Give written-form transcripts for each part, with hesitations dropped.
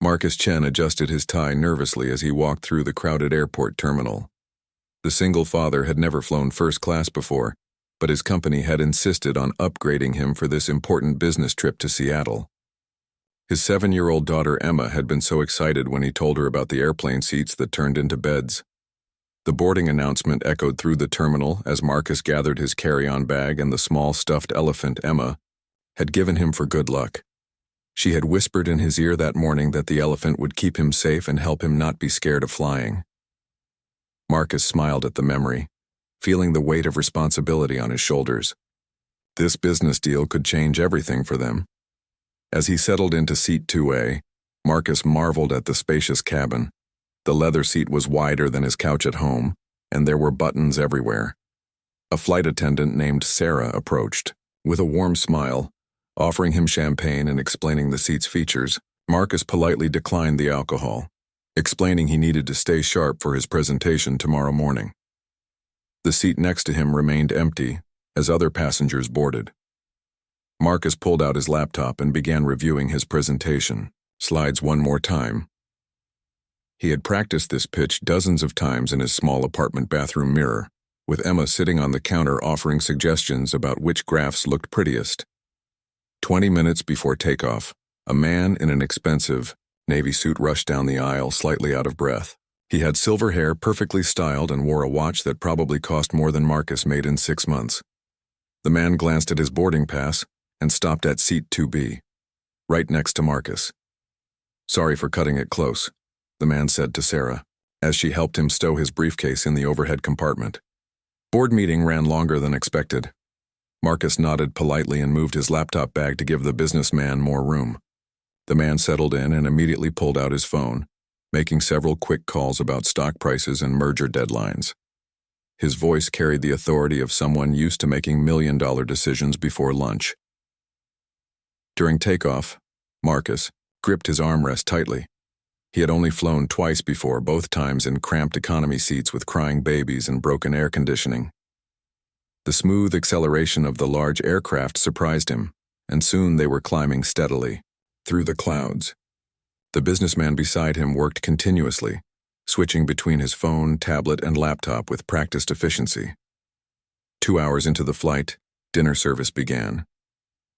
Marcus Chen adjusted his tie nervously as he walked through the crowded airport terminal. The single father had never flown first class before, but his company had insisted on upgrading him for this important business trip to Seattle. His 7-year-old daughter Emma had been so excited when he told her about the airplane seats that turned into beds. The boarding announcement echoed through the terminal as Marcus gathered his carry-on bag and the small stuffed elephant Emma had given him for good luck. She had whispered in his ear that morning that the elephant would keep him safe and help him not be scared of flying. Marcus smiled at the memory, feeling the weight of responsibility on his shoulders. This business deal could change everything for them. As he settled into seat 2A, Marcus marveled at the spacious cabin. The leather seat was wider than his couch at home, and there were buttons everywhere. A flight attendant named Sarah approached. With a warm smile, offering him champagne and explaining the seat's features, Marcus politely declined the alcohol, explaining he needed to stay sharp for his presentation tomorrow morning. The seat next to him remained empty as other passengers boarded. Marcus pulled out his laptop and began reviewing his presentation, slides one more time. He had practiced this pitch dozens of times in his small apartment bathroom mirror, with Emma sitting on the counter offering suggestions about which graphs looked prettiest. 20 minutes before takeoff, a man in an expensive navy suit rushed down the aisle, slightly out of breath. He had silver hair, perfectly styled, and wore a watch that probably cost more than Marcus made in 6 months. The man glanced at his boarding pass and stopped at seat 2B, right next to Marcus. "Sorry for cutting it close," the man said to Sarah, as she helped him stow his briefcase in the overhead compartment. Board meeting ran longer than expected. Marcus nodded politely and moved his laptop bag to give the businessman more room. The man settled in and immediately pulled out his phone, making several quick calls about stock prices and merger deadlines. His voice carried the authority of someone used to making million-dollar decisions before lunch. During takeoff, Marcus gripped his armrest tightly. He had only flown twice before, both times in cramped economy seats with crying babies and broken air conditioning. The smooth acceleration of the large aircraft surprised him, and soon they were climbing steadily through the clouds. The businessman beside him worked continuously, switching between his phone, tablet, and laptop with practiced efficiency. 2 hours into the flight, dinner service began.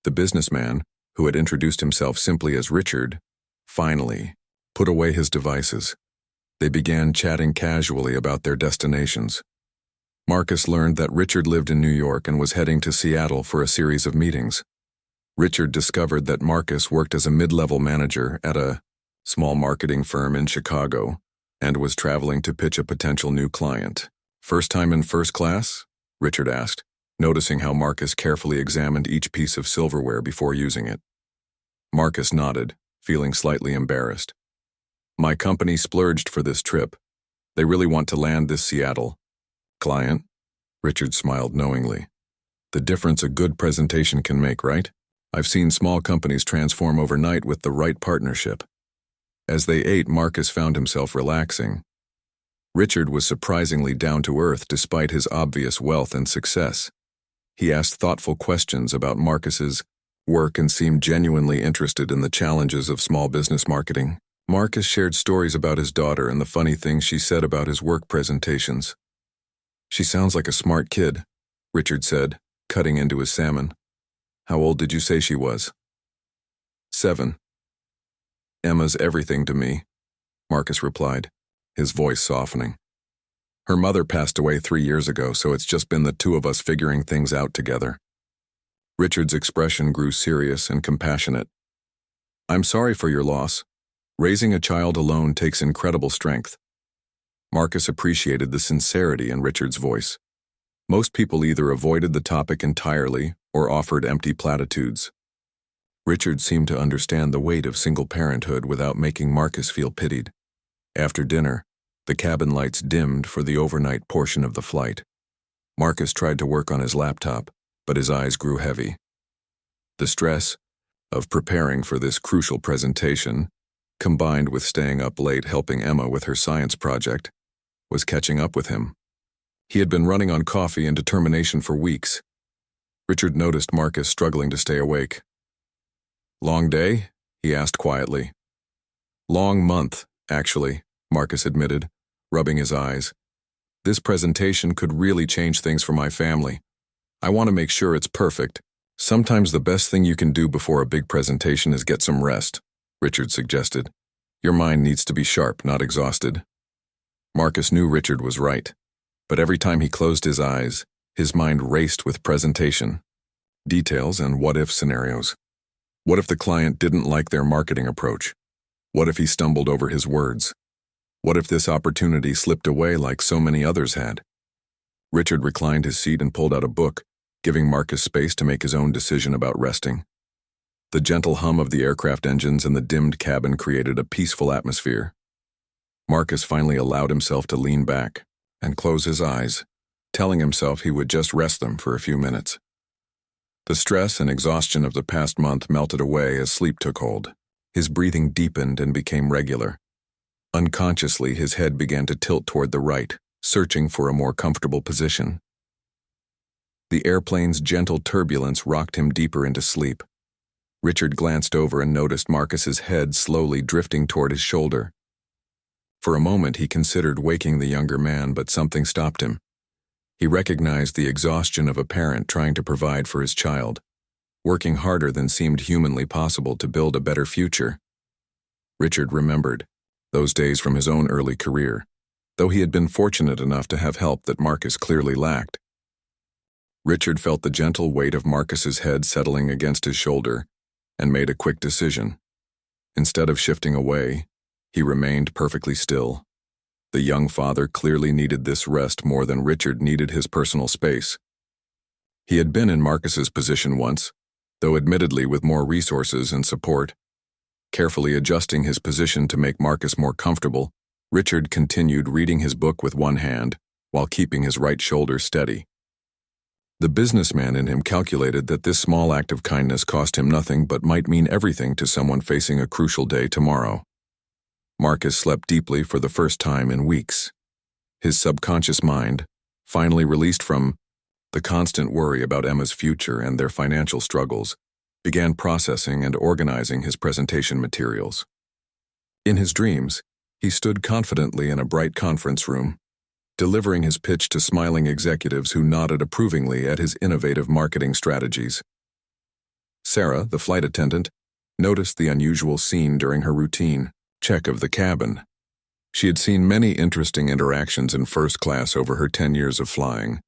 The businessman, who had introduced himself simply as Richard, finally put away his devices. They began chatting casually about their destinations. Marcus learned that Richard lived in New York and was heading to Seattle for a series of meetings. Richard discovered that Marcus worked as a mid-level manager at a small marketing firm in Chicago and was traveling to pitch a potential new client. "First time in first class?" Richard asked, noticing how Marcus carefully examined each piece of silverware before using it. Marcus nodded, feeling slightly embarrassed. "My company splurged for this trip. They really want to land this Seattle client." Richard smiled knowingly. "The difference a good presentation can make, right? I've seen small companies transform overnight with the right partnership." As they ate, Marcus found himself relaxing. Richard was surprisingly down-to-earth despite his obvious wealth and success. He asked thoughtful questions about Marcus's work and seemed genuinely interested in the challenges of small business marketing. Marcus shared stories about his daughter and the funny things she said about his work presentations. "She sounds like a smart kid," Richard said, cutting into his salmon. "How old did you say she was?" 7. "Emma's everything to me," Marcus replied, his voice softening. "Her mother passed away 3 years ago, so it's just been the two of us figuring things out together." Richard's expression grew serious and compassionate. "I'm sorry for your loss. Raising a child alone takes incredible strength." Marcus appreciated the sincerity in Richard's voice. Most people either avoided the topic entirely or offered empty platitudes. Richard seemed to understand the weight of single parenthood without making Marcus feel pitied. After dinner, the cabin lights dimmed for the overnight portion of the flight. Marcus tried to work on his laptop, but his eyes grew heavy. The stress of preparing for this crucial presentation, combined with staying up late helping Emma with her science project, was catching up with him. He had been running on coffee and determination for weeks. Richard noticed Marcus struggling to stay awake. "Long day?" he asked quietly. Long month, actually, Marcus admitted, rubbing his eyes. This presentation could really change things for my family. I want to make sure it's perfect. Sometimes the best thing you can do before a big presentation is get some rest, Richard suggested. Your mind needs to be sharp, not exhausted. Marcus knew Richard was right, but every time he closed his eyes, his mind raced with presentation, details, and what-if scenarios. What if the client didn't like their marketing approach? What if he stumbled over his words? What if this opportunity slipped away like so many others had? Richard reclined his seat and pulled out a book, giving Marcus space to make his own decision about resting. The gentle hum of the aircraft engines in the dimmed cabin created a peaceful atmosphere. Marcus finally allowed himself to lean back and close his eyes, telling himself he would just rest them for a few minutes. The stress and exhaustion of the past month melted away as sleep took hold. His breathing deepened and became regular. Unconsciously, his head began to tilt toward the right, searching for a more comfortable position. The airplane's gentle turbulence rocked him deeper into sleep. Richard glanced over and noticed Marcus's head slowly drifting toward his shoulder. For a moment, he considered waking the younger man, but something stopped him. He recognized the exhaustion of a parent trying to provide for his child, working harder than seemed humanly possible to build a better future. Richard remembered those days from his own early career, though he had been fortunate enough to have help that Marcus clearly lacked. Richard felt the gentle weight of Marcus's head settling against his shoulder and made a quick decision. Instead of shifting away, he remained perfectly still. The young father clearly needed this rest more than Richard needed his personal space. He had been in Marcus's position once, though admittedly with more resources and support. Carefully adjusting his position to make Marcus more comfortable, Richard continued reading his book with one hand while keeping his right shoulder steady. The businessman in him calculated that this small act of kindness cost him nothing but might mean everything to someone facing a crucial day tomorrow. Marcus slept deeply for the first time in weeks. His subconscious mind, finally released from the constant worry about Emma's future and their financial struggles, began processing and organizing his presentation materials. In his dreams, he stood confidently in a bright conference room, delivering his pitch to smiling executives who nodded approvingly at his innovative marketing strategies. Sarah, the flight attendant, noticed the unusual scene during her routine check of the cabin. She had seen many interesting interactions in first class over her 10 years of flying,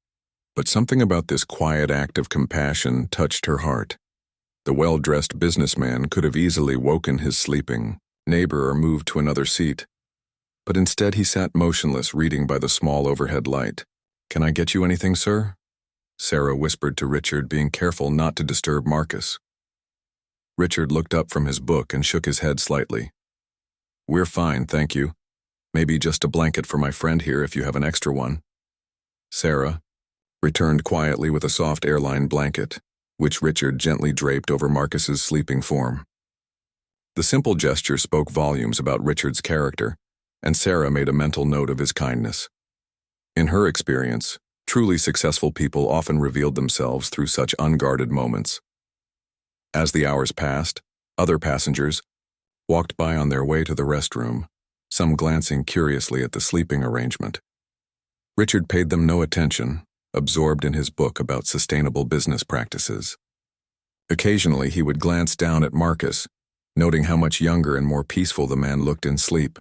but something about this quiet act of compassion touched her heart. The well-dressed businessman could have easily woken his sleeping neighbor or moved to another seat, but instead he sat motionless reading by the small overhead light. "Can I get you anything, sir?" Sarah whispered to Richard, being careful not to disturb Marcus. Richard looked up from his book and shook his head slightly. "We're fine, thank you. Maybe just a blanket for my friend here if you have an extra one." Sarah returned quietly with a soft airline blanket, which Richard gently draped over Marcus's sleeping form. The simple gesture spoke volumes about Richard's character, and Sarah made a mental note of his kindness. In her experience, truly successful people often revealed themselves through such unguarded moments. As the hours passed, other passengers walked by on their way to the restroom, some glancing curiously at the sleeping arrangement. Richard paid them no attention, absorbed in his book about sustainable business practices. Occasionally, he would glance down at Marcus, noting how much younger and more peaceful the man looked in sleep.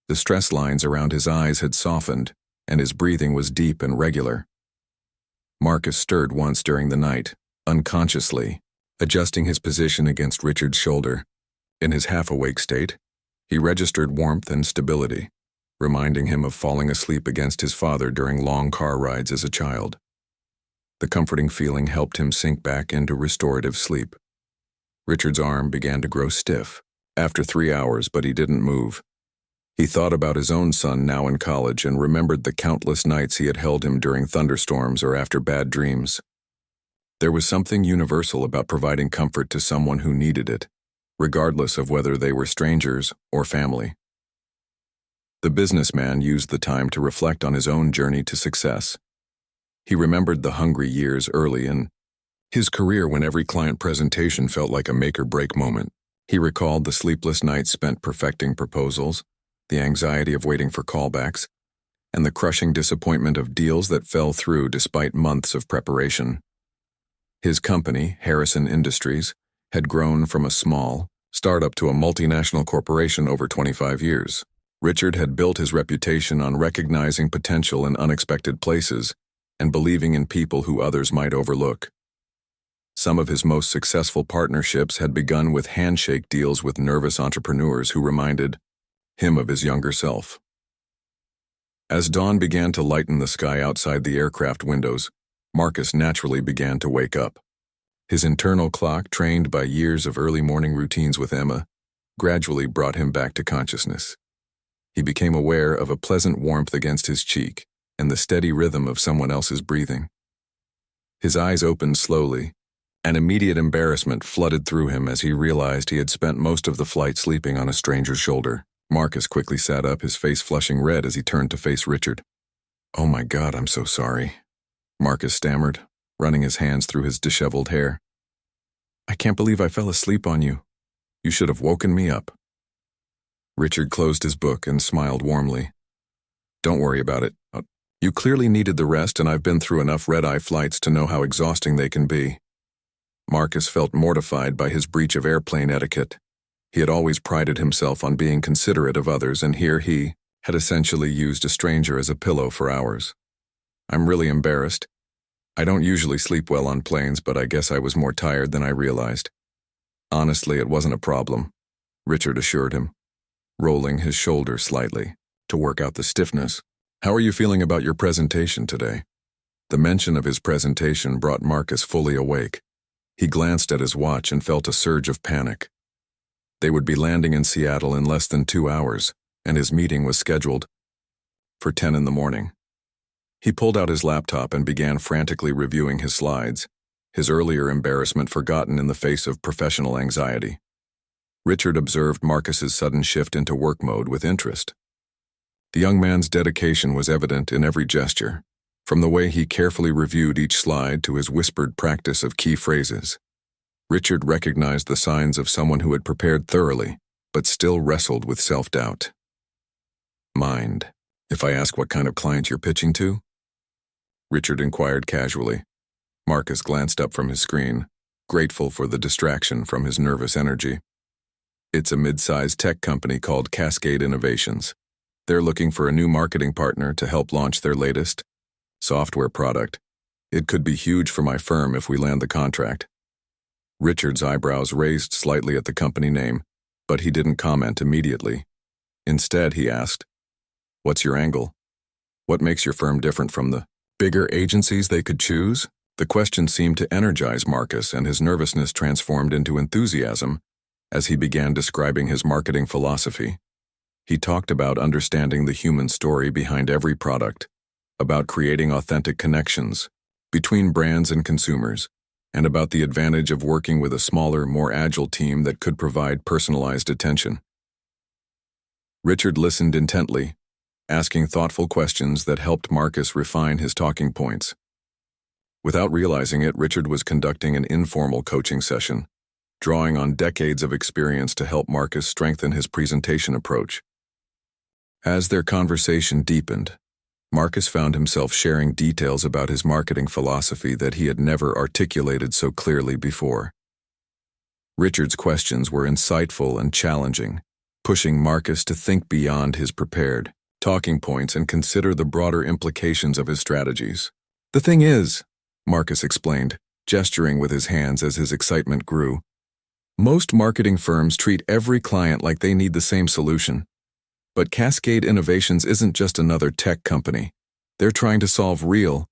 The stress lines around his eyes had softened, and his breathing was deep and regular. Marcus stirred once during the night, unconsciously, adjusting his position against Richard's shoulder. In his half-awake state, he registered warmth and stability, reminding him of falling asleep against his father during long car rides as a child. The comforting feeling helped him sink back into restorative sleep. Richard's arm began to grow stiff after 3 hours, but he didn't move. He thought about his own son now in college and remembered the countless nights he had held him during thunderstorms or after bad dreams. There was something universal about providing comfort to someone who needed it, regardless of whether they were strangers or family. The businessman used the time to reflect on his own journey to success. He remembered the hungry years early in his career when every client presentation felt like a make-or-break moment. He recalled the sleepless nights spent perfecting proposals, the anxiety of waiting for callbacks, and the crushing disappointment of deals that fell through despite months of preparation. His company, Harrison Industries, had grown from a small startup to a multinational corporation over 25 years. Richard had built his reputation on recognizing potential in unexpected places and believing in people who others might overlook. Some of his most successful partnerships had begun with handshake deals with nervous entrepreneurs who reminded him of his younger self. As dawn began to lighten the sky outside the aircraft windows, Marcus naturally began to wake up. His internal clock, trained by years of early morning routines with Emma, gradually brought him back to consciousness. He became aware of a pleasant warmth against his cheek and the steady rhythm of someone else's breathing. His eyes opened slowly, and immediate embarrassment flooded through him as he realized he had spent most of the flight sleeping on a stranger's shoulder. Marcus quickly sat up, his face flushing red as he turned to face Richard. "Oh my God, I'm so sorry," Marcus stammered, running his hands through his disheveled hair. "I can't believe I fell asleep on you. You should have woken me up." Richard closed his book and smiled warmly. "Don't worry about it. You clearly needed the rest, and I've been through enough red-eye flights to know how exhausting they can be." Marcus felt mortified by his breach of airplane etiquette. He had always prided himself on being considerate of others, and here he had essentially used a stranger as a pillow for hours. "I'm really embarrassed. I don't usually sleep well on planes, but I guess I was more tired than I realized." "Honestly, it wasn't a problem," Richard assured him, rolling his shoulders slightly to work out the stiffness. "How are you feeling about your presentation today?" The mention of his presentation brought Marcus fully awake. He glanced at his watch and felt a surge of panic. They would be landing in Seattle in less than 2 hours, and his meeting was scheduled for 10 in the morning. He pulled out his laptop and began frantically reviewing his slides, his earlier embarrassment forgotten in the face of professional anxiety. Richard observed Marcus's sudden shift into work mode with interest. The young man's dedication was evident in every gesture, from the way he carefully reviewed each slide to his whispered practice of key phrases. Richard recognized the signs of someone who had prepared thoroughly, but still wrestled with self-doubt. "Mind if I ask what kind of client you're pitching to?" Richard inquired casually. Marcus glanced up from his screen, grateful for the distraction from his nervous energy. "It's a mid-sized tech company called Cascade Innovations. They're looking for a new marketing partner to help launch their latest software product. It could be huge for my firm if we land the contract." Richard's eyebrows raised slightly at the company name, but he didn't comment immediately. Instead, he asked, "What's your angle? What makes your firm different from the bigger agencies they could choose?" The question seemed to energize Marcus, and his nervousness transformed into enthusiasm as he began describing his marketing philosophy. He talked about understanding the human story behind every product, about creating authentic connections between brands and consumers, and about the advantage of working with a smaller, more agile team that could provide personalized attention. Richard listened intently, asking thoughtful questions that helped Marcus refine his talking points. Without realizing it, Richard was conducting an informal coaching session, drawing on decades of experience to help Marcus strengthen his presentation approach. As their conversation deepened, Marcus found himself sharing details about his marketing philosophy that he had never articulated so clearly before. Richard's questions were insightful and challenging, pushing Marcus to think beyond his prepared talking points and consider the broader implications of his strategies. "The thing is," Marcus explained, gesturing with his hands as his excitement grew, "most marketing firms treat every client like they need the same solution. But Cascade Innovations isn't just another tech company. They're trying to solve real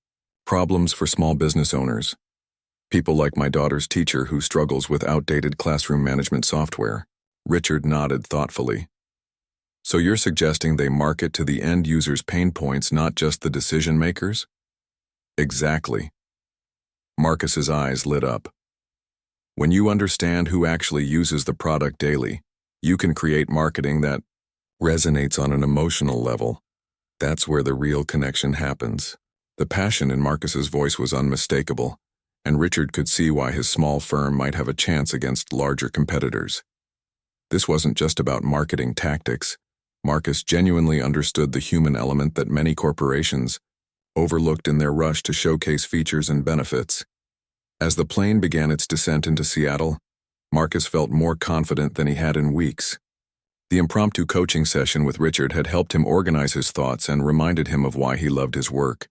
problems for small business owners. People like my daughter's teacher who struggles with outdated classroom management software." Richard nodded thoughtfully. "So you're suggesting they market to the end user's pain points, not just the decision makers?" "Exactly." Marcus's eyes lit up. "When you understand who actually uses the product daily, you can create marketing that resonates on an emotional level. That's where the real connection happens." The passion in Marcus's voice was unmistakable, and Richard could see why his small firm might have a chance against larger competitors. This wasn't just about marketing tactics. Marcus genuinely understood the human element that many corporations overlooked in their rush to showcase features and benefits. As the plane began its descent into Seattle, Marcus felt more confident than he had in weeks. The impromptu coaching session with Richard had helped him organize his thoughts and reminded him of why he loved his work.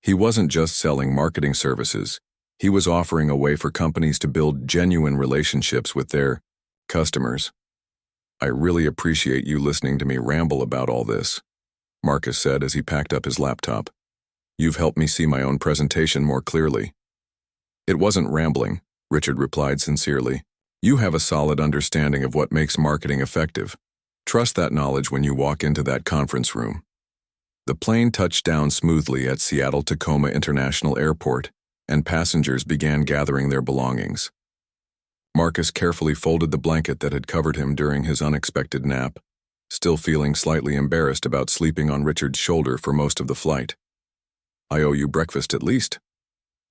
He wasn't just selling marketing services. He was offering a way for companies to build genuine relationships with their customers. "I really appreciate you listening to me ramble about all this," Marcus said as he packed up his laptop. "You've helped me see my own presentation more clearly." "It wasn't rambling," Richard replied sincerely. "You have a solid understanding of what makes marketing effective. Trust that knowledge when you walk into that conference room." The plane touched down smoothly at Seattle-Tacoma International Airport, and passengers began gathering their belongings. Marcus carefully folded the blanket that had covered him during his unexpected nap, still feeling slightly embarrassed about sleeping on Richard's shoulder for most of the flight. "I owe you breakfast at least,"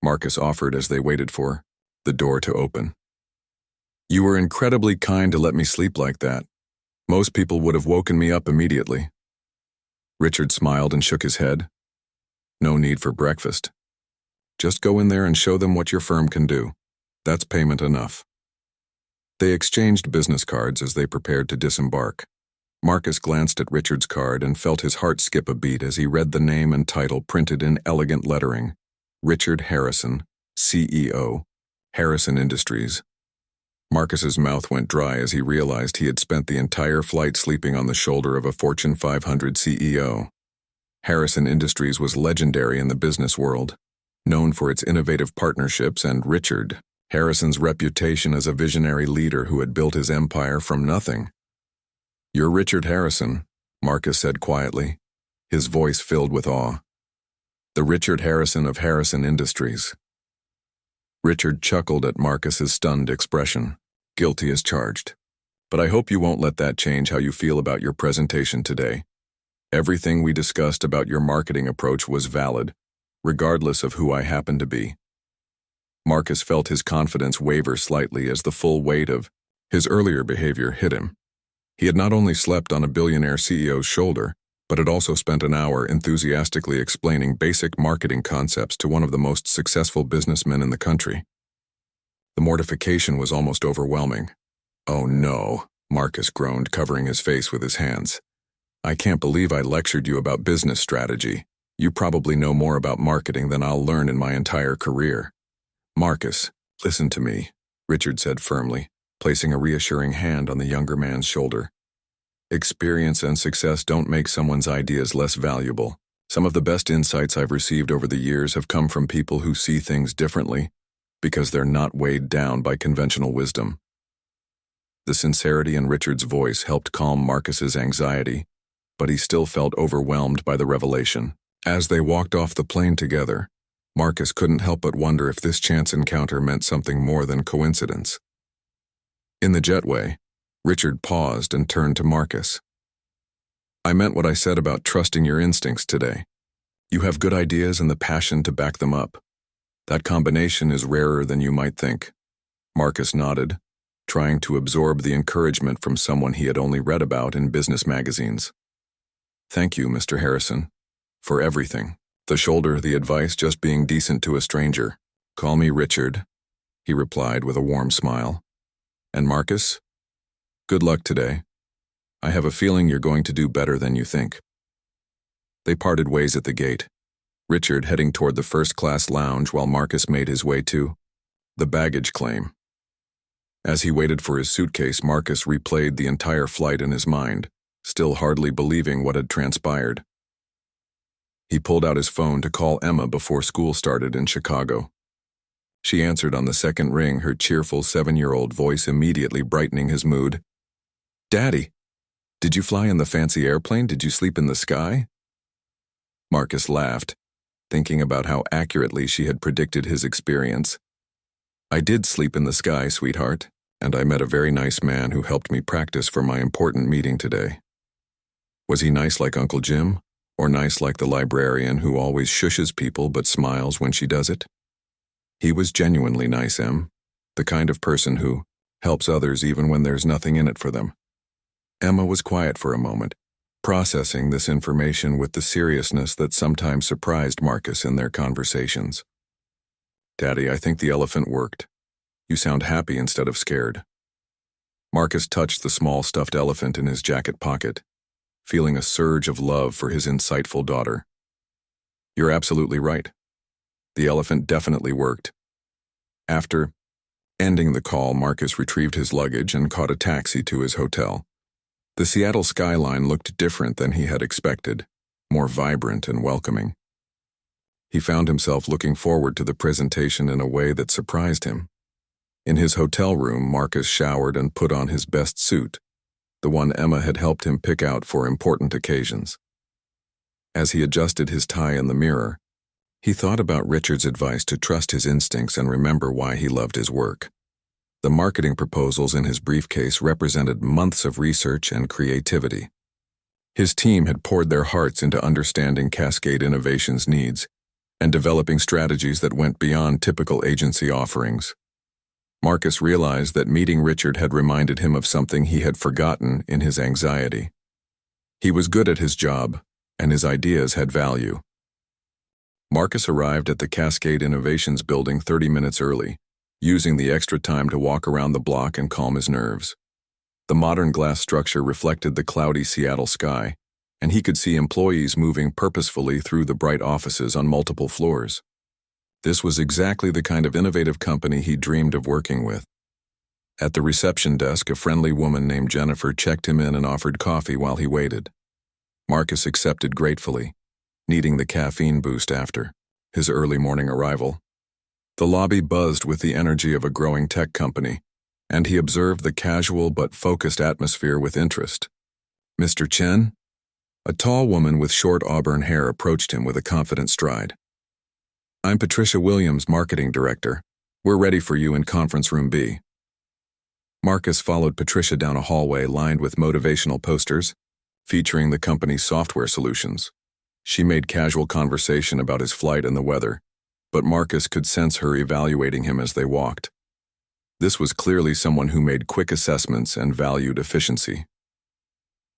Marcus offered as they waited for the door to open. "You were incredibly kind to let me sleep like that. Most people would have woken me up immediately." Richard smiled and shook his head. "No need for breakfast. Just go in there and show them what your firm can do. That's payment enough." They exchanged business cards as they prepared to disembark. Marcus glanced at Richard's card and felt his heart skip a beat as he read the name and title printed in elegant lettering: Richard Harrison, CEO, Harrison Industries. Marcus's mouth went dry as he realized he had spent the entire flight sleeping on the shoulder of a Fortune 500 CEO. Harrison Industries was legendary in the business world, known for its innovative partnerships and Richard Harrison's reputation as a visionary leader who had built his empire from nothing. "You're Richard Harrison," Marcus said quietly, his voice filled with awe. "The Richard Harrison of Harrison Industries." Richard chuckled at Marcus's stunned expression. "Guilty as charged. But I hope you won't let that change how you feel about your presentation today. Everything we discussed about your marketing approach was valid, regardless of who I happen to be." Marcus felt his confidence waver slightly as the full weight of his earlier behavior hit him. He had not only slept on a billionaire CEO's shoulder, but had also spent an hour enthusiastically explaining basic marketing concepts to one of the most successful businessmen in the country. The mortification was almost overwhelming. "Oh no," Marcus groaned, covering his face with his hands. "I can't believe I lectured you about business strategy. You probably know more about marketing than I'll learn in my entire career." "Marcus, listen to me," Richard said firmly, placing a reassuring hand on the younger man's shoulder. "Experience and success don't make someone's ideas less valuable. Some of the best insights I've received over the years have come from people who see things differently, because they're not weighed down by conventional wisdom." The sincerity in Richard's voice helped calm Marcus's anxiety, but he still felt overwhelmed by the revelation. As they walked off the plane together, Marcus couldn't help but wonder if this chance encounter meant something more than coincidence. In the jetway, Richard paused and turned to Marcus. "I meant what I said about trusting your instincts today. You have good ideas and the passion to back them up. That combination is rarer than you might think." Marcus nodded, trying to absorb the encouragement from someone he had only read about in business magazines. "Thank you, Mr. Harrison, for everything. The shoulder, the advice, just being decent to a stranger. Call me Richard," he replied with a warm smile. "And Marcus, good luck today. I have a feeling you're going to do better than you think." They parted ways at the gate, Richard heading toward the first-class lounge while Marcus made his way to the baggage claim. As he waited for his suitcase, Marcus replayed the entire flight in his mind, still hardly believing what had transpired. He pulled out his phone to call Emma before school started in Chicago. She answered on the second ring, her cheerful 7-year-old voice immediately brightening his mood. "Daddy, did you fly in the fancy airplane? Did you sleep in the sky?" Marcus laughed, thinking about how accurately she had predicted his experience. "I did sleep in the sky, sweetheart, and I met a very nice man who helped me practice for my important meeting today." Was he nice like Uncle Jim, or nice like the librarian who always shushes people but smiles when she does it? He was genuinely nice, Em, the kind of person who helps others even when there's nothing in it for them. Emma was quiet for a moment, processing this information with the seriousness that sometimes surprised Marcus in their conversations. "Daddy, I think the elephant worked. You sound happy instead of scared." Marcus touched the small stuffed elephant in his jacket pocket, feeling a surge of love for his insightful daughter. "You're absolutely right. The elephant definitely worked." After ending the call, Marcus retrieved his luggage and caught a taxi to his hotel. The Seattle skyline looked different than he had expected, more vibrant and welcoming. He found himself looking forward to the presentation in a way that surprised him. In his hotel room, Marcus showered and put on his best suit, the one Emma had helped him pick out for important occasions. As he adjusted his tie in the mirror, he thought about Richard's advice to trust his instincts and remember why he loved his work. The marketing proposals in his briefcase represented months of research and creativity. His team had poured their hearts into understanding Cascade Innovation's needs and developing strategies that went beyond typical agency offerings. Marcus realized that meeting Richard had reminded him of something he had forgotten in his anxiety. He was good at his job, and his ideas had value. Marcus arrived at the Cascade Innovations building 30 minutes early, using the extra time to walk around the block and calm his nerves. The modern glass structure reflected the cloudy Seattle sky, and he could see employees moving purposefully through the bright offices on multiple floors. This was exactly the kind of innovative company he dreamed of working with. At the reception desk, a friendly woman named Jennifer checked him in and offered coffee while he waited. Marcus accepted gratefully, needing the caffeine boost after his early morning arrival. The lobby buzzed with the energy of a growing tech company, and he observed the casual but focused atmosphere with interest. "Mr. Chen?" A tall woman with short auburn hair approached him with a confident stride. "I'm Patricia Williams, Marketing Director. We're ready for you in Conference Room B." Marcus followed Patricia down a hallway lined with motivational posters, featuring the company's software solutions. She made casual conversation about his flight and the weather, but Marcus could sense her evaluating him as they walked. This was clearly someone who made quick assessments and valued efficiency.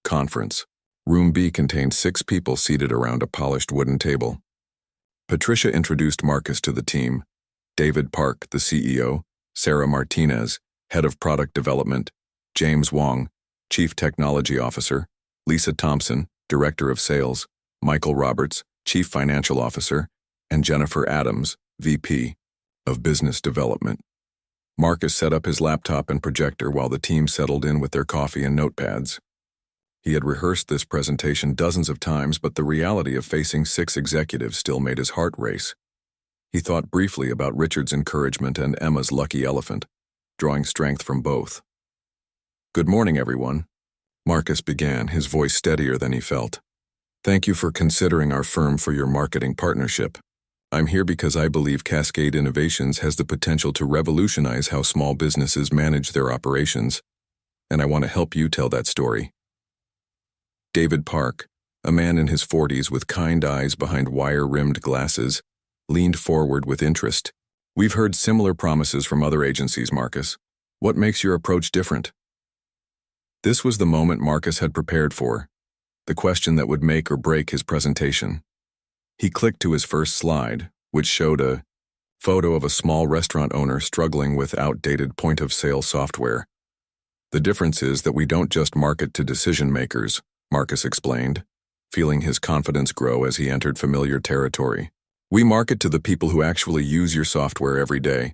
Conference. Room B contained 6 people seated around a polished wooden table. Patricia introduced Marcus to the team: David Park, the CEO, Sarah Martinez, Head of Product Development, James Wong, Chief Technology Officer, Lisa Thompson, Director of Sales, Michael Roberts, Chief Financial Officer, and Jennifer Adams, VP of Business Development. Marcus set up his laptop and projector while the team settled in with their coffee and notepads. He had rehearsed this presentation dozens of times, but the reality of facing 6 executives still made his heart race. He thought briefly about Richard's encouragement and Emma's lucky elephant, drawing strength from both. "Good morning, everyone," Marcus began, his voice steadier than he felt. "Thank you for considering our firm for your marketing partnership. I'm here because I believe Cascade Innovations has the potential to revolutionize how small businesses manage their operations, and I want to help you tell that story." David Park, a man in his 40s with kind eyes behind wire-rimmed glasses, leaned forward with interest. "We've heard similar promises from other agencies, Marcus. What makes your approach different?" This was the moment Marcus had prepared for, the question that would make or break his presentation. He clicked to his first slide, which showed a photo of a small restaurant owner struggling with outdated point-of-sale software. "The difference is that we don't just market to decision-makers," Marcus explained, feeling his confidence grow as he entered familiar territory. "We market to the people who actually use your software every day.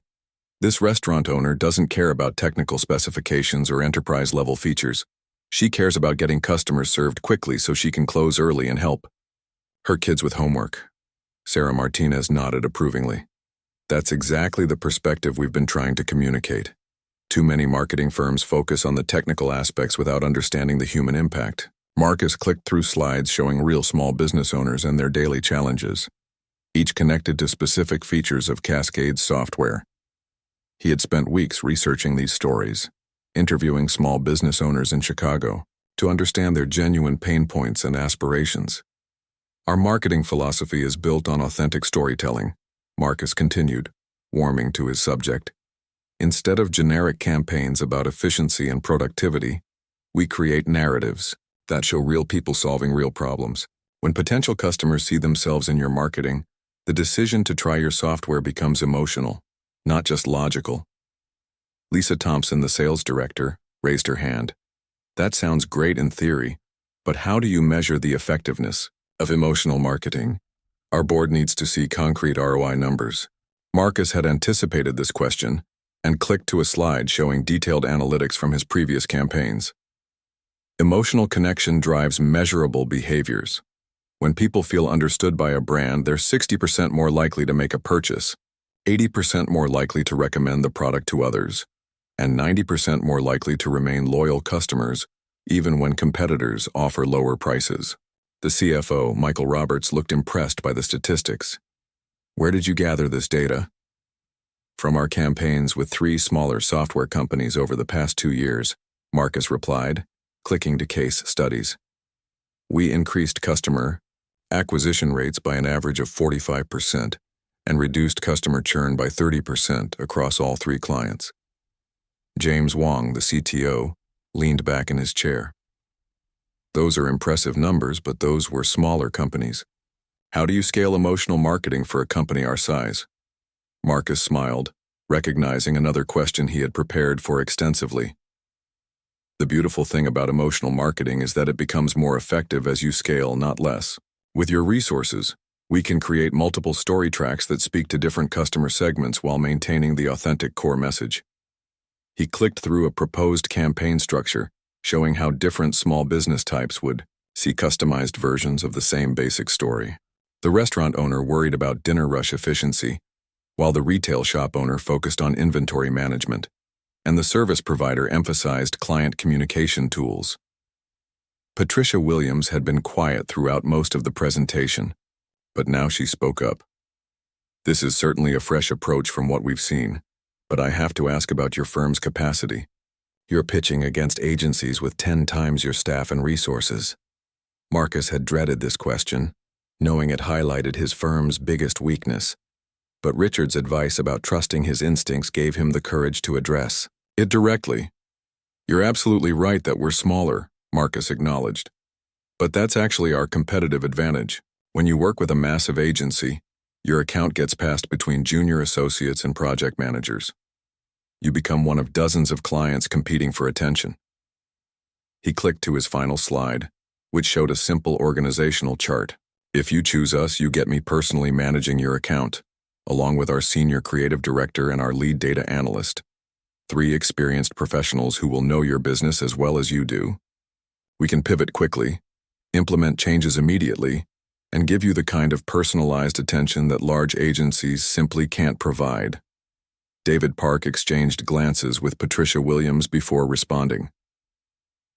This restaurant owner doesn't care about technical specifications or enterprise-level features. She cares about getting customers served quickly so she can close early and help her kids with homework." Sarah Martinez nodded approvingly. "That's exactly the perspective we've been trying to communicate. Too many marketing firms focus on the technical aspects without understanding the human impact." Marcus clicked through slides showing real small business owners and their daily challenges, each connected to specific features of Cascade's software. He had spent weeks researching these stories, interviewing small business owners in Chicago to understand their genuine pain points and aspirations. "Our marketing philosophy is built on authentic storytelling," Marcus continued, warming to his subject. Instead of generic campaigns about efficiency and productivity, we create narratives that show real people solving real problems. When potential customers see themselves in your marketing, the decision to try your software becomes emotional, not just logical. Lisa Thompson, the sales director, raised her hand. That sounds great in theory, but how do you measure the effectiveness of emotional marketing? Our board needs to see concrete ROI numbers. Marcus had anticipated this question and clicked to a slide showing detailed analytics from his previous campaigns. Emotional connection drives measurable behaviors. When people feel understood by a brand, they're 60% more likely to make a purchase, 80% more likely to recommend the product to others, and 90% more likely to remain loyal customers even when competitors offer lower prices. The CFO, Michael Roberts, looked impressed by the statistics. Where did you gather this data? From our campaigns with 3 smaller software companies over the past 2 years, Marcus replied, clicking to case studies. We increased customer acquisition rates by an average of 45% and reduced customer churn by 30% across all 3 clients. James Wong, the CTO, leaned back in his chair. Those are impressive numbers, but those were smaller companies. How do you scale emotional marketing for a company our size? Marcus smiled, recognizing another question he had prepared for extensively. The beautiful thing about emotional marketing is that it becomes more effective as you scale, not less. With your resources, we can create multiple story tracks that speak to different customer segments while maintaining the authentic core message. He clicked through a proposed campaign structure, showing how different small business types would see customized versions of the same basic story. The restaurant owner worried about dinner rush efficiency, while the retail shop owner focused on inventory management, and the service provider emphasized client communication tools. Patricia Williams had been quiet throughout most of the presentation, but now she spoke up. This is certainly a fresh approach from what we've seen, but I have to ask about your firm's capacity. You're pitching against agencies with 10 times your staff and resources. Marcus had dreaded this question, knowing it highlighted his firm's biggest weakness. But Richard's advice about trusting his instincts gave him the courage to address it directly. You're absolutely right that we're smaller, Marcus acknowledged. But that's actually our competitive advantage. When you work with a massive agency, your account gets passed between junior associates and project managers. You become one of dozens of clients competing for attention. He clicked to his final slide, which showed a simple organizational chart. If you choose us, you get me personally managing your account, along with our senior creative director and our lead data analyst, 3 experienced professionals who will know your business as well as you do. We can pivot quickly, implement changes immediately, and give you the kind of personalized attention that large agencies simply can't provide. David Park exchanged glances with Patricia Williams before responding.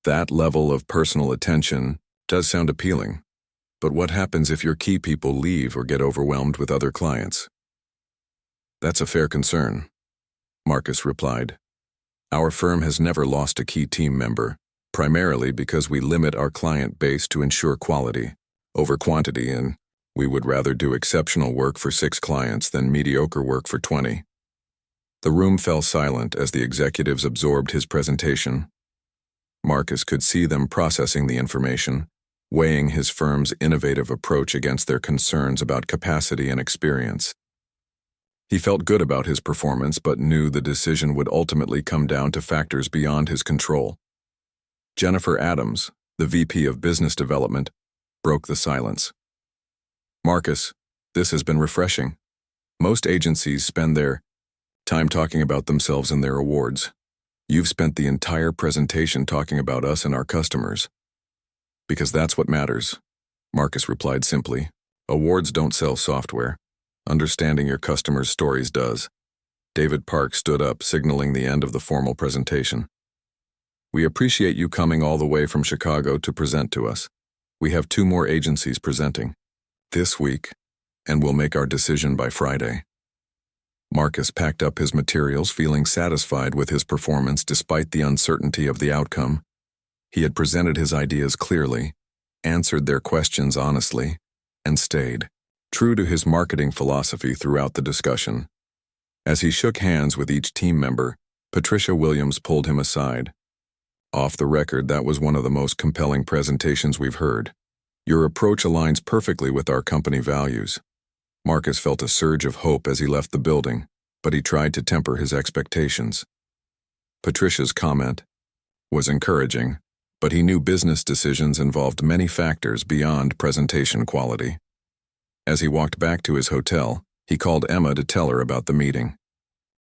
That level of personal attention does sound appealing, but what happens if your key people leave or get overwhelmed with other clients? That's a fair concern, Marcus replied. Our firm has never lost a key team member, primarily because we limit our client base to ensure quality over quantity, and we would rather do exceptional work for 6 clients than mediocre work for 20. The room fell silent as the executives absorbed his presentation. Marcus could see them processing the information, weighing his firm's innovative approach against their concerns about capacity and experience. He felt good about his performance, but knew the decision would ultimately come down to factors beyond his control. Jennifer Adams, the VP of Business Development, broke the silence. Marcus, this has been refreshing. Most agencies spend their time talking about themselves and their awards. You've spent the entire presentation talking about us and our customers. Because that's what matters, Marcus replied simply. Awards don't sell software. Understanding your customers' stories does. David Park stood up, signaling the end of the formal presentation. We appreciate you coming all the way from Chicago to present to us. We have 2 more agencies presenting this week, and we'll make our decision by Friday. Marcus packed up his materials, feeling satisfied with his performance despite the uncertainty of the outcome. He had presented his ideas clearly, answered their questions honestly, and stayed true to his marketing philosophy throughout the discussion. As he shook hands with each team member, Patricia Williams pulled him aside. "Off the record, that was one of the most compelling presentations we've heard. Your approach aligns perfectly with our company values." Marcus felt a surge of hope as he left the building, but he tried to temper his expectations. Patricia's comment was encouraging, but he knew business decisions involved many factors beyond presentation quality. As he walked back to his hotel, he called Emma to tell her about the meeting.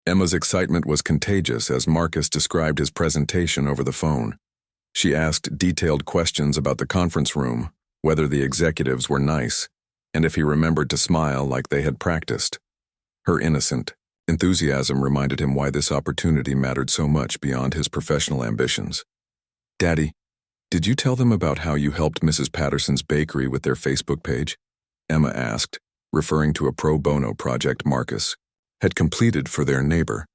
Emma's excitement was contagious as Marcus described his presentation over the phone. She asked detailed questions about the conference room, whether the executives were nice, and if he remembered to smile like they had practiced. Her innocent enthusiasm reminded him why this opportunity mattered so much beyond his professional ambitions. "Daddy, did you tell them about how you helped Mrs. Patterson's bakery with their Facebook page?" Emma asked, referring to a pro bono project Marcus had completed for their neighbor.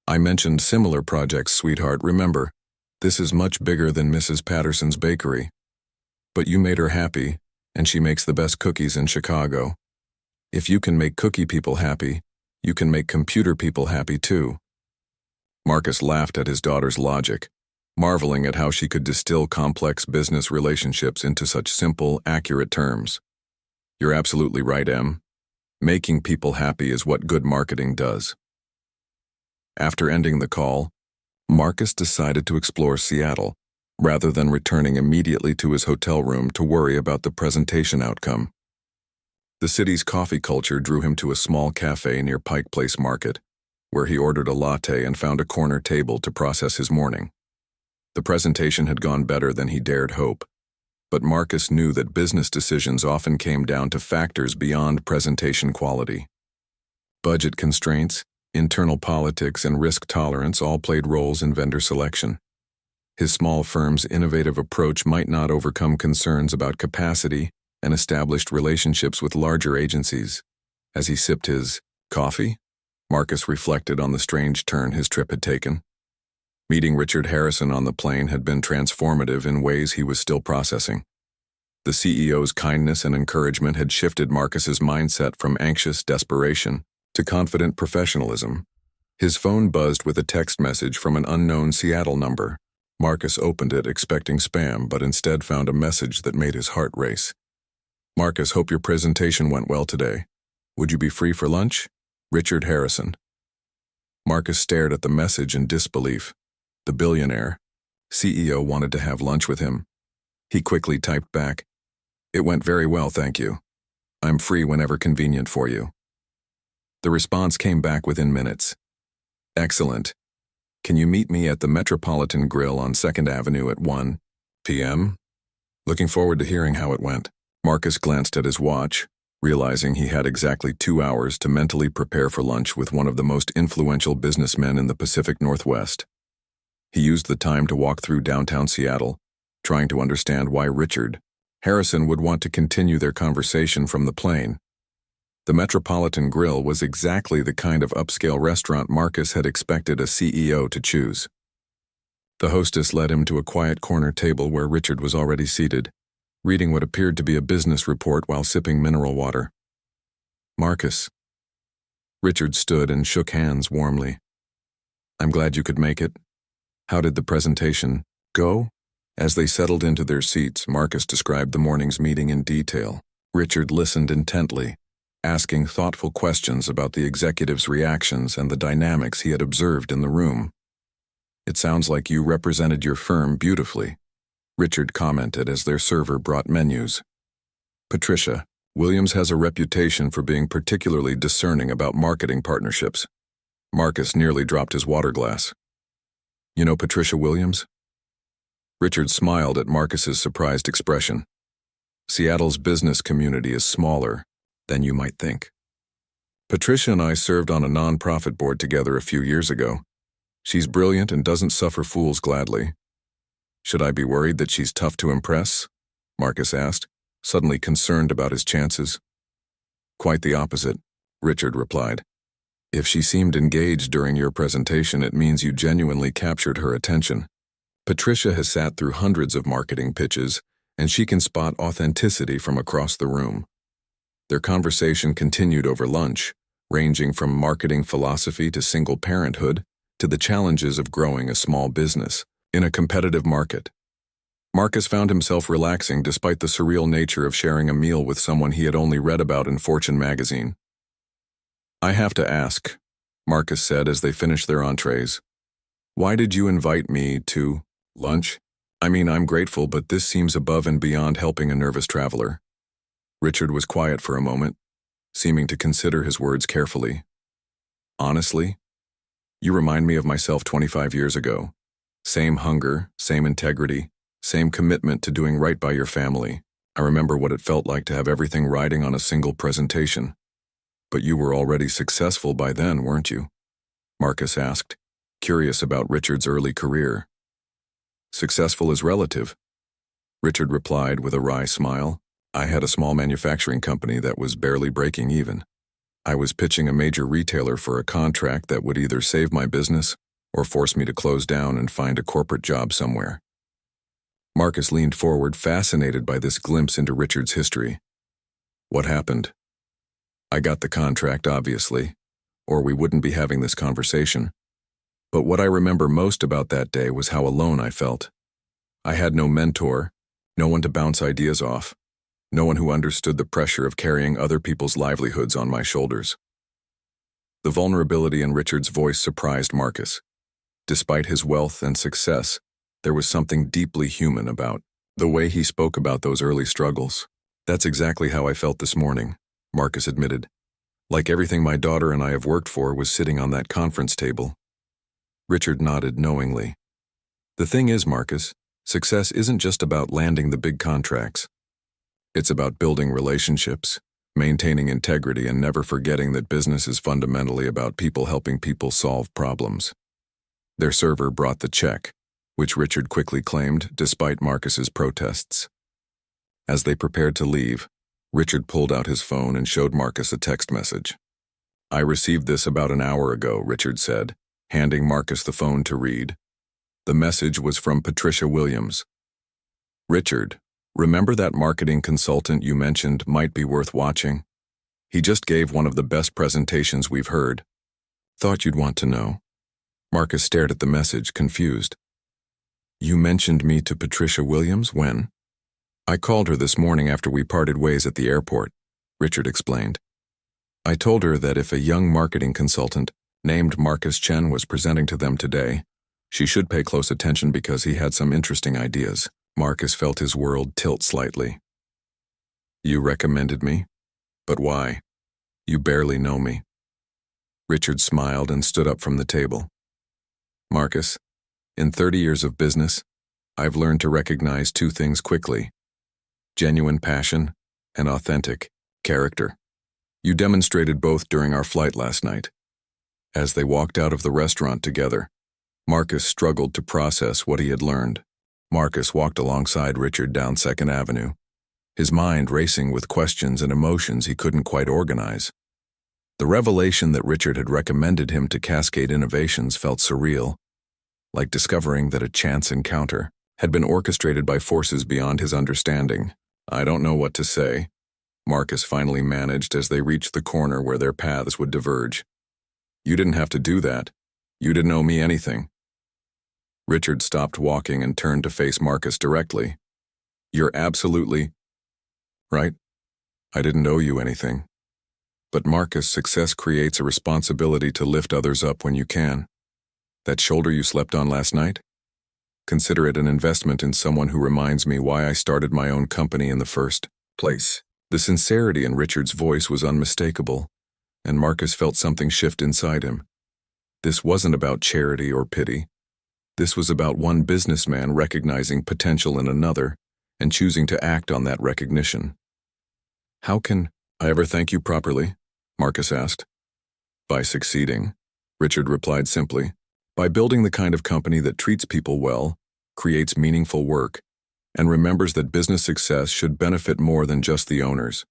"I mentioned similar projects, sweetheart. Remember, this is much bigger than Mrs. Patterson's bakery. But you made her happy, and she makes the best cookies in Chicago. If you can make cookie people happy, you can make computer people happy too." Marcus laughed at his daughter's logic, marveling at how she could distill complex business relationships into such simple, accurate terms. "You're absolutely right, Em. Making people happy is what good marketing does." After ending the call, Marcus decided to explore Seattle, rather than returning immediately to his hotel room to worry about the presentation outcome. The city's coffee culture drew him to a small cafe near Pike Place Market, where he ordered a latte and found a corner table to process his morning. The presentation had gone better than he dared hope, but Marcus knew that business decisions often came down to factors beyond presentation quality. Budget constraints, internal politics, and risk tolerance all played roles in vendor selection. His small firm's innovative approach might not overcome concerns about capacity and established relationships with larger agencies. As he sipped his coffee, Marcus reflected on the strange turn his trip had taken. Meeting Richard Harrison on the plane had been transformative in ways he was still processing. The CEO's kindness and encouragement had shifted Marcus's mindset from anxious desperation to confident professionalism. His phone buzzed with a text message from an unknown Seattle number. Marcus opened it expecting spam, but instead found a message that made his heart race. "Marcus, hope your presentation went well today. Would you be free for lunch? Richard Harrison." Marcus stared at the message in disbelief. The billionaire CEO wanted to have lunch with him. He quickly typed back, "It went very well, thank you. I'm free whenever convenient for you." The response came back within minutes. "Excellent. Can you meet me at the Metropolitan Grill on 2nd Avenue at 1 p.m.? Looking forward to hearing how it went." Marcus glanced at his watch, realizing he had exactly 2 hours to mentally prepare for lunch with one of the most influential businessmen in the Pacific Northwest. He used the time to walk through downtown Seattle, trying to understand why Richard Harrison would want to continue their conversation from the plane. The Metropolitan Grill was exactly the kind of upscale restaurant Marcus had expected a CEO to choose. The hostess led him to a quiet corner table where Richard was already seated, reading what appeared to be a business report while sipping mineral water. "Marcus." Richard stood and shook hands warmly. "I'm glad you could make it. How did the presentation go?" As they settled into their seats, Marcus described the morning's meeting in detail. Richard listened intently, asking thoughtful questions about the executives' reactions and the dynamics he had observed in the room. "It sounds like you represented your firm beautifully," Richard commented as their server brought menus. "Patricia Williams has a reputation for being particularly discerning about marketing partnerships." Marcus nearly dropped his water glass. "You know Patricia Williams?" Richard smiled at Marcus's surprised expression. "Seattle's business community is smaller than you might think. Patricia and I served on a nonprofit board together a few years ago. She's brilliant and doesn't suffer fools gladly." "Should I be worried that she's tough to impress?" Marcus asked, suddenly concerned about his chances. "Quite the opposite," Richard replied. "If she seemed engaged during your presentation, it means you genuinely captured her attention. Patricia has sat through hundreds of marketing pitches, and she can spot authenticity from across the room." Their conversation continued over lunch, ranging from marketing philosophy to single parenthood to the challenges of growing a small business in a competitive market. Marcus found himself relaxing despite the surreal nature of sharing a meal with someone he had only read about in Fortune magazine. "I have to ask," Marcus said as they finished their entrees. "Why did you invite me to lunch? I mean, I'm grateful, but this seems above and beyond helping a nervous traveler." Richard was quiet for a moment, seeming to consider his words carefully. "Honestly, you remind me of myself 25 years ago. Same hunger, same integrity, same commitment to doing right by your family. I remember what it felt like to have everything riding on a single presentation. But you were already successful by then, weren't you?" Marcus asked, curious about Richard's early career. "Successful is relative," Richard replied with a wry smile. "I had a small manufacturing company that was barely breaking even. I was pitching a major retailer for a contract that would either save my business or force me to close down and find a corporate job somewhere." Marcus leaned forward, fascinated by this glimpse into Richard's history. "What happened?" "I got the contract, obviously, or we wouldn't be having this conversation. But what I remember most about that day was how alone I felt. I had no mentor, no one to bounce ideas off, no one who understood the pressure of carrying other people's livelihoods on my shoulders." The vulnerability in Richard's voice surprised Marcus. Despite his wealth and success, there was something deeply human about the way he spoke about those early struggles. "That's exactly how I felt this morning," Marcus admitted. "Like everything my daughter and I have worked for was sitting on that conference table." Richard nodded knowingly. "The thing is, Marcus, success isn't just about landing the big contracts. It's about building relationships, maintaining integrity, and never forgetting that business is fundamentally about people helping people solve problems." Their server brought the check, which Richard quickly claimed despite Marcus's protests. As they prepared to leave, Richard pulled out his phone and showed Marcus a text message. "I received this about an hour ago," Richard said, handing Marcus the phone to read. The message was from Patricia Williams. "Richard, remember that marketing consultant you mentioned might be worth watching? He just gave one of the best presentations we've heard. Thought you'd want to know." Marcus stared at the message, confused. "You mentioned me to Patricia Williams? When?" "I called her this morning after we parted ways at the airport," Richard explained. "I told her that if a young marketing consultant named Marcus Chen was presenting to them today, she should pay close attention because he had some interesting ideas." Marcus felt his world tilt slightly. "You recommended me? But why? You barely know me." Richard smiled and stood up from the table. "Marcus, in 30 years of business, I've learned to recognize two things quickly: genuine passion and authentic character. You demonstrated both during our flight last night." As they walked out of the restaurant together, Marcus struggled to process what he had learned. Marcus walked alongside Richard down 2nd Avenue, his mind racing with questions and emotions he couldn't quite organize. The revelation that Richard had recommended him to Cascade Innovations felt surreal, like discovering that a chance encounter had been orchestrated by forces beyond his understanding. "I don't know what to say," Marcus finally managed as they reached the corner where their paths would diverge. "You didn't have to do that. You didn't owe me anything." Richard stopped walking and turned to face Marcus directly. "You're absolutely right. I didn't owe you anything. But Marcus, success creates a responsibility to lift others up when you can. That shoulder you slept on last night? Consider it an investment in someone who reminds me why I started my own company in the first place." The sincerity in Richard's voice was unmistakable, and Marcus felt something shift inside him. This wasn't about charity or pity. This was about one businessman recognizing potential in another and choosing to act on that recognition. "How can I ever thank you properly?" Marcus asked. "By succeeding," Richard replied simply. "By building the kind of company that treats people well, creates meaningful work, and remembers that business success should benefit more than just the owners.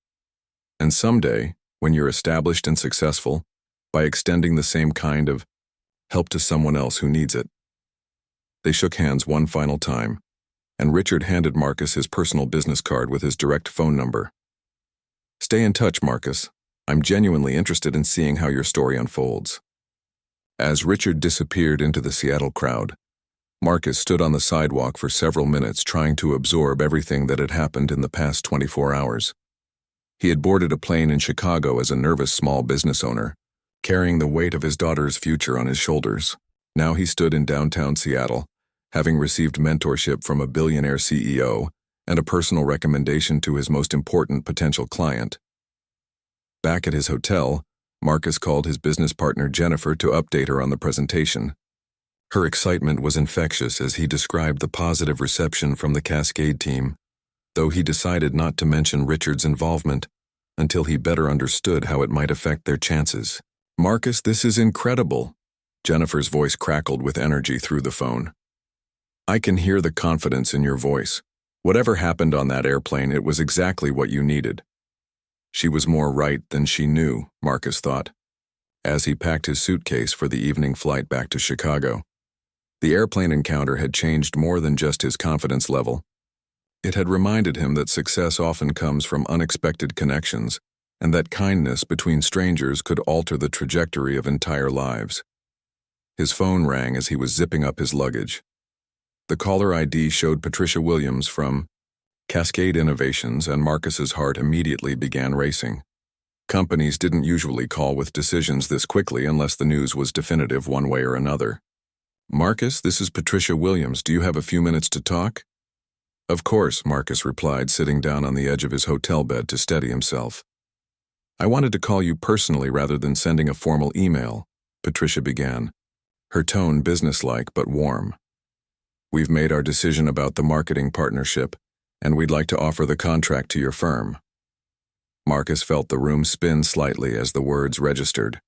And someday, when you're established and successful, by extending the same kind of help to someone else who needs it." They shook hands one final time, and Richard handed Marcus his personal business card with his direct phone number. "Stay in touch, Marcus. I'm genuinely interested in seeing how your story unfolds." As Richard disappeared into the Seattle crowd, Marcus stood on the sidewalk for several minutes trying to absorb everything that had happened in the past 24 hours. He had boarded a plane in Chicago as a nervous small business owner, carrying the weight of his daughter's future on his shoulders. Now he stood in downtown Seattle, having received mentorship from a billionaire CEO and a personal recommendation to his most important potential client. Back at his hotel, Marcus called his business partner Jennifer to update her on the presentation. Her excitement was infectious as he described the positive reception from the Cascade team, though he decided not to mention Richard's involvement until he better understood how it might affect their chances. "Marcus, this is incredible." Jennifer's voice crackled with energy through the phone. "I can hear the confidence in your voice. Whatever happened on that airplane, it was exactly what you needed." She was more right than she knew, Marcus thought, as he packed his suitcase for the evening flight back to Chicago. The airplane encounter had changed more than just his confidence level. It had reminded him that success often comes from unexpected connections, and that kindness between strangers could alter the trajectory of entire lives. His phone rang as he was zipping up his luggage. The caller ID showed Patricia Williams from Cascade Innovations, and Marcus's heart immediately began racing. Companies didn't usually call with decisions this quickly unless the news was definitive one way or another. "Marcus, this is Patricia Williams. Do you have a few minutes to talk?" "Of course," Marcus replied, sitting down on the edge of his hotel bed to steady himself. "I wanted to call you personally rather than sending a formal email," Patricia began, her tone businesslike but warm. "We've made our decision about the marketing partnership, and we'd like to offer the contract to your firm." Marcus felt the room spin slightly as the words registered.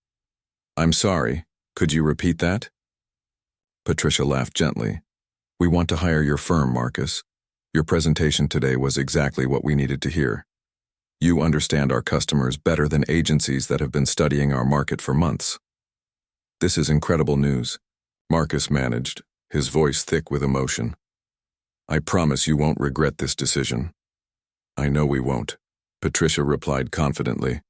"I'm sorry, could you repeat that?" Patricia laughed gently. "We want to hire your firm, Marcus. Your presentation today was exactly what we needed to hear. You understand our customers better than agencies that have been studying our market for months." "This is incredible news," Marcus managed, his voice thick with emotion. "I promise you won't regret this decision." "I know we won't," Patricia replied confidently.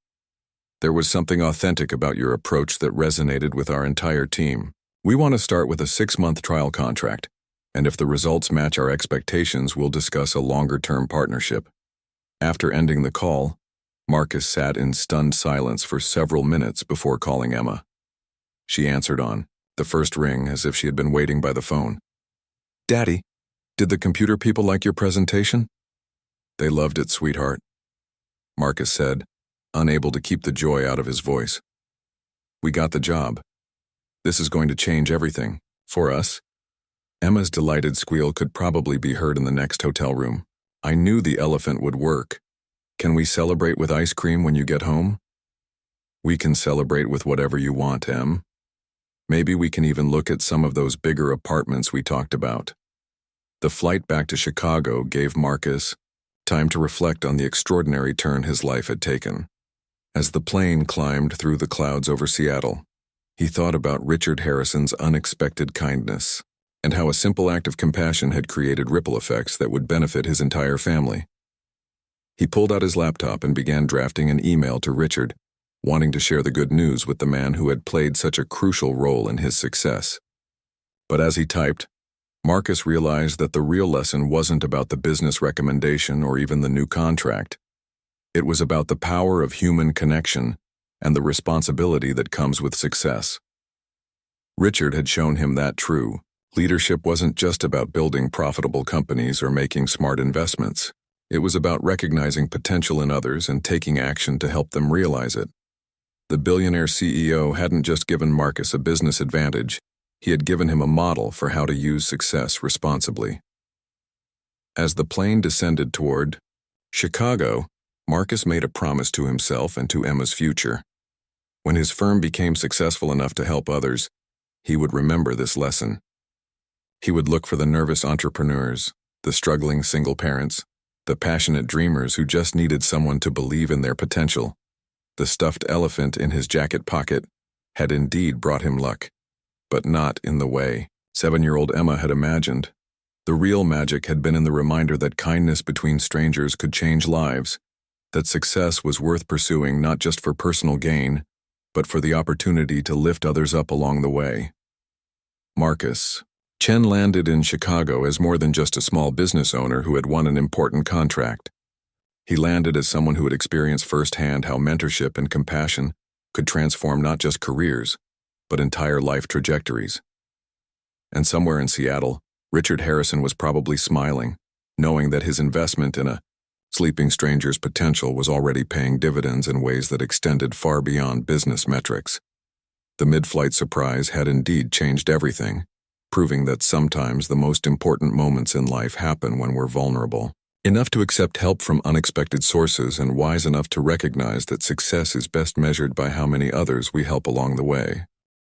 "There was something authentic about your approach that resonated with our entire team. We want to start with a 6-month trial contract, and if the results match our expectations, we'll discuss a longer-term partnership." After ending the call, Marcus sat in stunned silence for several minutes before calling Emma. She answered on the first ring as if she had been waiting by the phone. "Daddy, did the computer people like your presentation?" "They loved it, sweetheart," Marcus said, unable to keep the joy out of his voice. "We got the job. This is going to change everything, for us." Emma's delighted squeal could probably be heard in the next hotel room. "I knew the elephant would work. Can we celebrate with ice cream when you get home?" "We can celebrate with whatever you want, Em. Maybe we can even look at some of those bigger apartments we talked about." The flight back to Chicago gave Marcus time to reflect on the extraordinary turn his life had taken. As the plane climbed through the clouds over Seattle, he thought about Richard Harrison's unexpected kindness and how a simple act of compassion had created ripple effects that would benefit his entire family. He pulled out his laptop and began drafting an email to Richard, wanting to share the good news with the man who had played such a crucial role in his success. But as he typed, Marcus realized that the real lesson wasn't about the business recommendation or even the new contract. It was about the power of human connection and the responsibility that comes with success. Richard had shown him that true leadership wasn't just about building profitable companies or making smart investments. It was about recognizing potential in others and taking action to help them realize it. The billionaire CEO hadn't just given Marcus a business advantage, he had given him a model for how to use success responsibly. As the plane descended toward Chicago, Marcus made a promise to himself and to Emma's future. When his firm became successful enough to help others, he would remember this lesson. He would look for the nervous entrepreneurs, the struggling single parents, the passionate dreamers who just needed someone to believe in their potential. The stuffed elephant in his jacket pocket had indeed brought him luck, but not in the way 7-year-old Emma had imagined. The real magic had been in the reminder that kindness between strangers could change lives, that success was worth pursuing not just for personal gain, but for the opportunity to lift others up along the way. Marcus. Chen landed in Chicago as more than just a small business owner who had won an important contract. He landed as someone who had experienced firsthand how mentorship and compassion could transform not just careers, but entire life trajectories. And somewhere in Seattle, Richard Harrison was probably smiling, knowing that his investment in a sleeping stranger's potential was already paying dividends in ways that extended far beyond business metrics. The mid-flight surprise had indeed changed everything, proving that sometimes the most important moments in life happen when we're vulnerable, enough to accept help from unexpected sources and wise enough to recognize that success is best measured by how many others we help along the way.